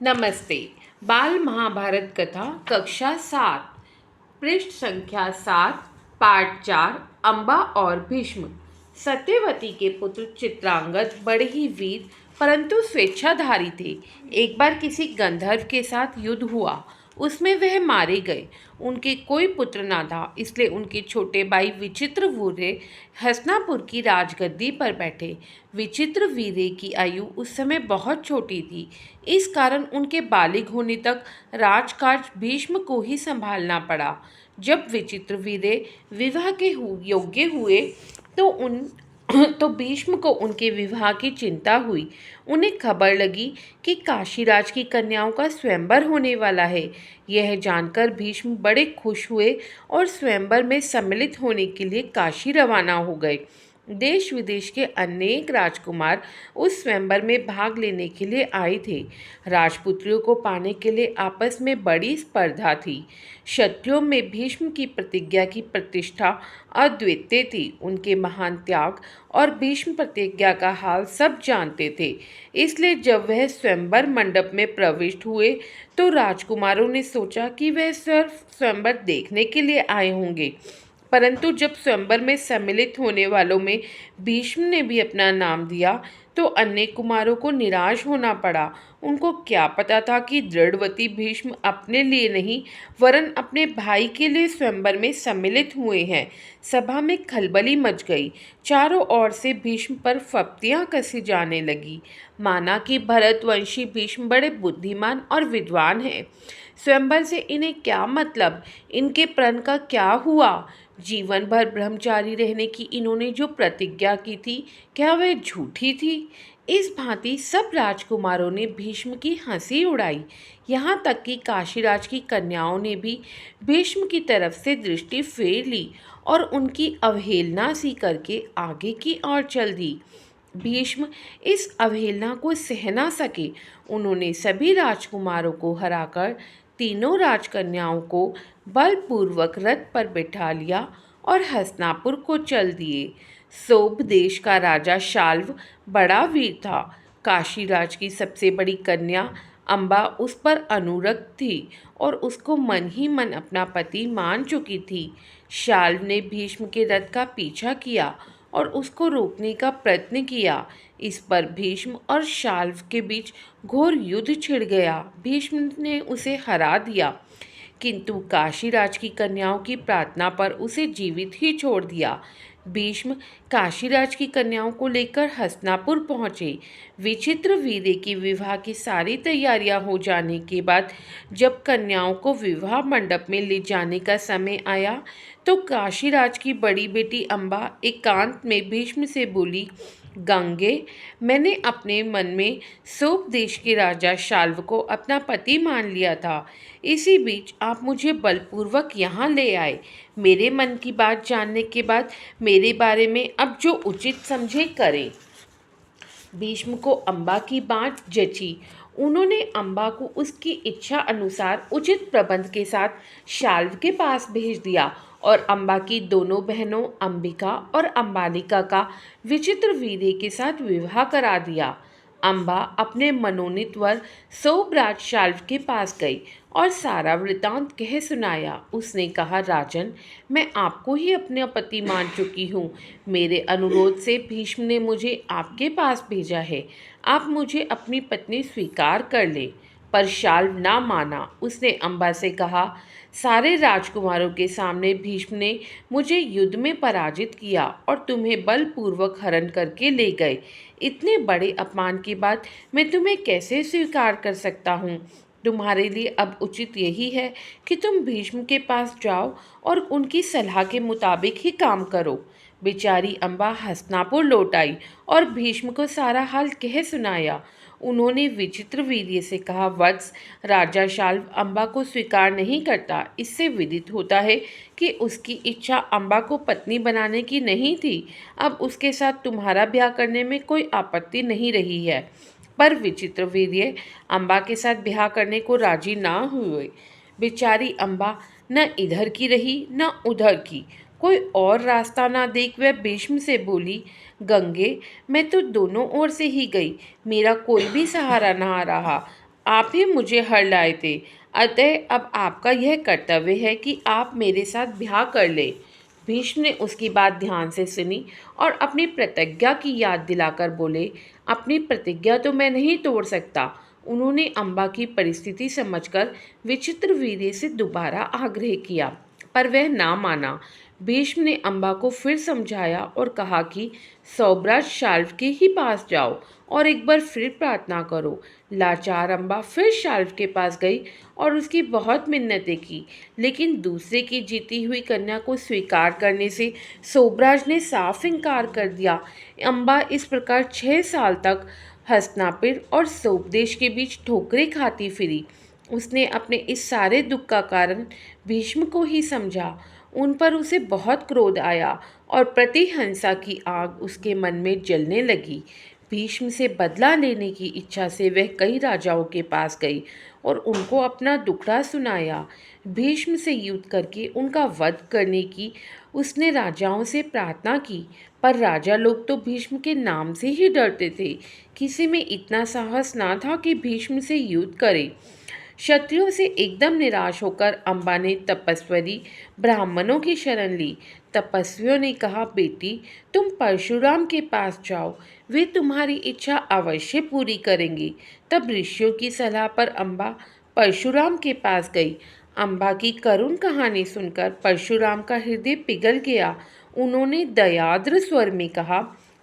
नमस्ते। बाल महाभारत कथा कक्षा 7 पृष्ठ संख्या 7 पाठ 4 अम्बा और भीष्म। सत्यवती के पुत्र चित्रांगद बड़े ही वीर परंतु स्वेच्छाधारी थे। एक बार किसी गंधर्व के साथ युद्ध हुआ, उसमें वह मारे गए। उनके कोई पुत्र ना था, इसलिए उनके छोटे भाई विचित्रवीर्य हस्तिनापुर की राजगद्दी पर बैठे। विचित्रवीर्य की आयु उस समय बहुत छोटी थी, इस कारण उनके बालिग होने तक राजकाज भीष्म को ही संभालना पड़ा। जब विचित्रवीर्य विवाह के योग्य हुए तो उन तो भीष्म को उनके विवाह की चिंता हुई। उन्हें खबर लगी कि काशीराज की कन्याओं का स्वयंवर होने वाला है। यह जानकर भीष्म बड़े खुश हुए और स्वयंवर में सम्मिलित होने के लिए काशी रवाना हो गए। देश विदेश के अनेक राजकुमार उस स्वयंवर में भाग लेने के लिए आए थे। राजपुत्रियों को पाने के लिए आपस में बड़ी स्पर्धा थी। क्षत्रियों में भीष्म की प्रतिज्ञा की प्रतिष्ठा अद्वितीय थी। उनके महान त्याग और भीष्म प्रतिज्ञा का हाल सब जानते थे। इसलिए जब वह स्वयंवर मंडप में प्रविष्ट हुए तो राजकुमारों ने सोचा कि वह सिर्फ स्वयंवर देखने के लिए आए होंगे, परंतु जब स्वयंवर में सम्मिलित होने वालों में भीष्म ने भी अपना नाम दिया तो अन्य कुमारों को निराश होना पड़ा। उनको क्या पता था कि दृढ़वती भीष्म अपने लिए नहीं वरन अपने भाई के लिए स्वयंवर में सम्मिलित हुए हैं। सभा में खलबली मच गई। चारों ओर से भीष्म पर फप्तियां कसी जाने लगी। माना कि भरतवंशी भीष्म बड़े बुद्धिमान और विद्वान हैं। स्वयंवर से इन्हें क्या मतलब, इनके प्रण का क्या हुआ, जीवन भर ब्रह्मचारी रहने की इन्होंने जो प्रतिज्ञा की थी क्या वह झूठी थी। इस भांति सब राजकुमारों ने भीष्म की हंसी उड़ाई। यहाँ तक कि काशीराज की कन्याओं ने भी भीष्म की तरफ से दृष्टि फेर ली और उनकी अवहेलना सी करके आगे की ओर चल दी। भीष्म इस अवहेलना को सह ना सके। उन्होंने सभी राजकुमारों को हराकर तीनों राजकन्याओं को बलपूर्वक रथ पर बिठा लिया और हस्तिनापुर को चल दिए। सोब देश का राजा शाल्व बड़ा वीर था। काशीराज की सबसे बड़ी कन्या अम्बा उस पर अनुरक्त थी और उसको मन ही मन अपना पति मान चुकी थी। शाल्व ने भीष्म के रथ का पीछा किया और उसको रोकने का प्रयत्न किया। इस पर भीष्म और शाल्व के बीच घोर युद्ध छिड़ गया। भीष्म ने उसे हरा दिया, किंतु काशीराज की कन्याओं की प्रार्थना पर उसे जीवित ही छोड़ दिया। भीष्म काशीराज की कन्याओं को लेकर हस्तिनापुर पहुँचे। विचित्रवीर्य की विवाह की सारी तैयारियां हो जाने के बाद जब कन्याओं को विवाह मंडप में ले जाने का समय आया तो काशीराज की बड़ी बेटी अम्बा एकांत में भीष्म से बोली, गंगे, मैंने अपने मन में सोप देश के राजा शाल्व को अपना पति मान लिया था। इसी बीच आप मुझे बलपूर्वक यहाँ ले आए। मेरे मन की बात जानने के बाद मेरे बारे में अब जो उचित समझे करें। भीष्म को अम्बा की बात जची। उन्होंने अम्बा को उसकी इच्छा अनुसार उचित प्रबंध के साथ शाल्व के पास भेज दिया और अम्बा की दोनों बहनों अंबिका और अंबालिका का विचित्रवीर्य के साथ विवाह करा दिया। अम्बा अपने मनोनीत वर सोबराज शाल्व के पास गई और सारा वृतांत कह सुनाया। उसने कहा, राजन, मैं आपको ही अपना पति मान चुकी हूँ। मेरे अनुरोध से भीष्म ने मुझे आपके पास भेजा है। आप मुझे अपनी पत्नी स्वीकार कर ले। पर शाल्व ना माना। उसने अम्बा से कहा, सारे राजकुमारों के सामने भीष्म ने मुझे युद्ध में पराजित किया और तुम्हें बलपूर्वक हरण करके ले गए। इतने बड़े अपमान के बाद मैं तुम्हें कैसे स्वीकार कर सकता हूँ। तुम्हारे लिए अब उचित यही है कि तुम भीष्म के पास जाओ और उनकी सलाह के मुताबिक ही काम करो। बेचारी अम्बा हस्तिनापुर लौट आई और भीष्म को सारा हाल कह सुनाया। उन्होंने विचित्रवीर्य से कहा, वत्स, राजा शाल्व अम्बा को स्वीकार नहीं करता। इससे विदित होता है कि उसकी इच्छा अम्बा को पत्नी बनाने की नहीं थी। अब उसके साथ तुम्हारा ब्याह करने में कोई आपत्ति नहीं रही है। पर विचित्रवीर्य अम्बा के साथ ब्याह करने को राजी ना हुए। बेचारी अम्बा न इधर की रही न उधर की। कोई और रास्ता ना देख वह भीष्म से बोली, गंगे, मैं तो दोनों ओर से ही गई, मेरा कोई भी सहारा ना रहा। आप ही मुझे हर लाए थे, अतः अब आपका यह कर्तव्य है कि आप मेरे साथ ब्याह कर ले। भीष्म ने उसकी बात ध्यान से सुनी और अपनी प्रतिज्ञा की याद दिलाकर बोले, अपनी प्रतिज्ञा तो मैं नहीं तोड़ सकता। उन्होंने अम्बा की परिस्थिति समझकर विचित्र वीर्य से दोबारा आग्रह किया, पर वह ना माना। भीष्म ने अम्बा को फिर समझाया और कहा कि सौभराज शाल्व के ही पास जाओ और एक बार फिर प्रार्थना करो। लाचार अम्बा फिर शाल्व के पास गई और उसकी बहुत मिन्नतें की, लेकिन दूसरे की जीती हुई कन्या को स्वीकार करने से सौभराज ने साफ इनकार कर दिया। अम्बा इस प्रकार 6 साल तक हस्तिनापुर और सोपदेश के बीच ठोकरें खाती फिरी। उसने अपने इस सारे दुख का कारण भीष्म को ही समझा। उन पर उसे बहुत क्रोध आया और प्रतिहंसा की आग उसके मन में जलने लगी। भीष्म से बदला लेने की इच्छा से वह कई राजाओं के पास गई और उनको अपना दुखड़ा सुनाया। भीष्म से युद्ध करके उनका वध करने की उसने राजाओं से प्रार्थना की, पर राजा लोग तो भीष्म के नाम से ही डरते थे। किसी में इतना साहस ना था कि भीष्म से युद्ध करे। क्षत्रियों से एकदम निराश होकर अम्बा ने तपस्वी ब्राह्मणों की शरण ली। तपस्वियों ने कहा, बेटी तुम परशुराम के पास जाओ, वे तुम्हारी इच्छा अवश्य पूरी करेंगे। तब ऋषियों की सलाह पर अम्बा परशुराम के पास गई। अम्बा की करुण कहानी सुनकर परशुराम का हृदय पिघल गया। उन्होंने दयाद्र स्वर में कहा,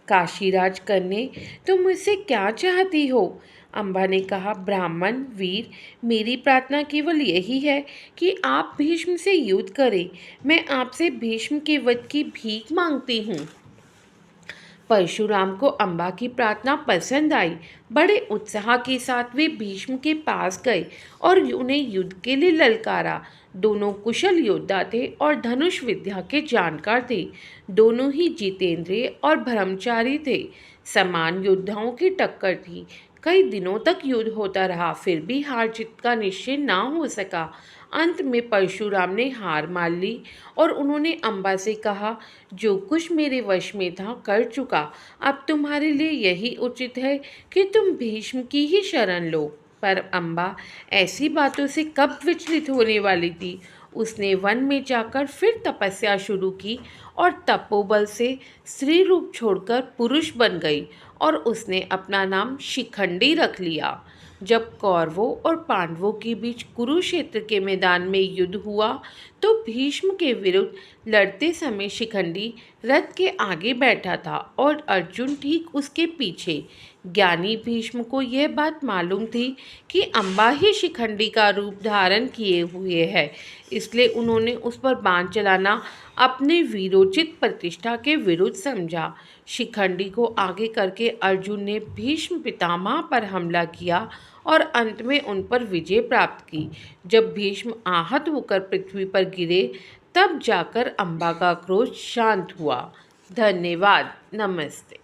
काशीराज कन्या, तुम मुझसे क्या चाहती हो? अम्बा ने कहा, ब्राह्मण वीर, मेरी प्रार्थना केवल यही है कि आप भीष्म से युद्ध करें। मैं आपसे भीष्म के वध की भीख मांगती हूँ। परशुराम को अम्बा की प्रार्थना पसंद आई। बड़े उत्साह के साथ वे भीष्म के पास गए और उन्हें युद्ध के लिए ललकारा। दोनों कुशल योद्धा थे और धनुष विद्या के जानकार थे। दोनों ही जितेंद्रिय और ब्रह्मचारी थे। समान योद्धाओं की टक्कर थी। कई दिनों तक युद्ध होता रहा, फिर भी हार जीत का निश्चय ना हो सका। अंत में परशुराम ने हार मान ली और उन्होंने अम्बा से कहा, जो कुछ मेरे वश में था कर चुका, अब तुम्हारे लिए यही उचित है कि तुम भीष्म की ही शरण लो। पर अम्बा ऐसी बातों से कब विचलित होने वाली थी। उसने वन में जाकर फिर तपस्या शुरू की और तपोबल से स्त्री रूप छोड़कर पुरुष बन गई और उसने अपना नाम शिखंडी रख लिया। जब कौरवों और पांडवों के बीच कुरुक्षेत्र के मैदान में युद्ध हुआ तो भीष्म के विरुद्ध लड़ते समय शिखंडी रथ के आगे बैठा था और अर्जुन ठीक उसके पीछे। ज्ञानी भीष्म को यह बात मालूम थी कि अम्बा ही शिखंडी का रूप धारण किए हुए है, इसलिए उन्होंने उस पर बाण चलाना अपने वीरोचित प्रतिष्ठा के विरुद्ध समझा। शिखंडी को आगे करके अर्जुन ने भीष्म पितामह पर हमला किया और अंत में उन पर विजय प्राप्त की। जब भीष्म आहत होकर पृथ्वी पर गिरे तब जाकर अम्बा का क्रोध शांत हुआ। धन्यवाद। नमस्ते।